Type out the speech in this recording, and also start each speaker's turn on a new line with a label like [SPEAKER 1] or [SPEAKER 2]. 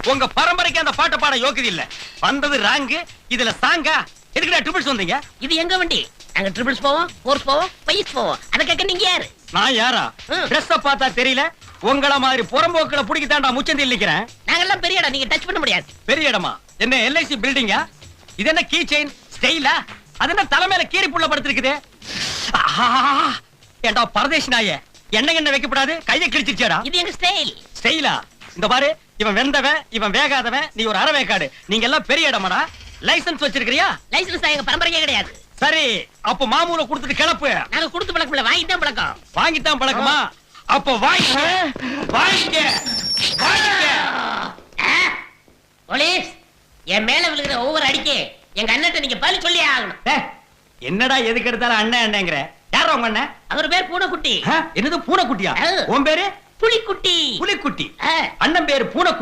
[SPEAKER 1] உங்க பரம்பரைக்கு அந்த பாட்டை பாட யோக்கியது இல்ல. வந்தது ராங்கு, இதுல சாங்கா? எதுக்குடா ட்ரிபிள்ஸ் வந்தீங்க?
[SPEAKER 2] இது எங்க வண்டி? நாங்க ட்ரிபிள்ஸ் போவோம், ஃபோர்ஸ் போவோம், பைஸ் போவோம். அத கேட்க நீங்க யாரு?
[SPEAKER 1] நான் யாரா? ட்ரெஸ் பார்த்தா தெரியல. உங்கள மாதிரி புறம்போக்குல புடிக்கி தாண்டா முச்சந்தி நிக்கிறேன்.
[SPEAKER 2] நாங்கெல்லாம் பெரிய இடம், நீங்க டச் பண்ண முடியாது.
[SPEAKER 1] பெரிய இடமா? என்ன எல்ஐசி பில்டிங்கா? இது என்ன கீ செயின் ஸ்டைலா? அது என்ன தலைமையில கீரி புள்ள படுத்திருக்குது? ஏண்டா பரதேசி நாயே, என்ன வைக்கப்படாது, கையை கிழிச்சிருச்சேடா.
[SPEAKER 2] இது எங்க ஸ்டைல்.
[SPEAKER 1] ஸ்டைலா? இந்த பாரு, இவன் வெந்தவன், இவன் வேகாதவன், நீ ஒரு அரவேக்காடு. நீங்க எல்லாம் பெரிய இடமாடா. லைசென்ஸ் வச்சிருக்கியா?
[SPEAKER 2] லைசென்ஸ் எங்க பரம்பரையே கிடையாது.
[SPEAKER 1] சரி, அப்ப மாமூல கொடுத்துட்டு கிளப்பு.
[SPEAKER 2] நாங்க கொடுத்து பழக்கம் இல்ல, வாங்கிதான் பழக்கம்.
[SPEAKER 1] வாங்கித்தான் பழக்கமா? அப்ப வாங்கிக்க.
[SPEAKER 2] போலீஸ், என் மேல விழுகிற ஒவ்வொரு அடிக்கு எங்க அண்ணன் நீங்க பதில் சொல்லி ஆகணும்.
[SPEAKER 1] என்னடா எதுக்கு எடுத்தாலும் அண்ணன் அண்ணங்கிற? யாரா உங்க அண்ணன்?
[SPEAKER 2] அவர் பேர் பூனைக்குட்டி.
[SPEAKER 1] என்னது பூனைக்குட்டியா? உன் பேரு?
[SPEAKER 2] புலிக்குட்டி.
[SPEAKER 1] புலிக்குட்டி. அண்ணன் பேரு பூனைக்குட்டி.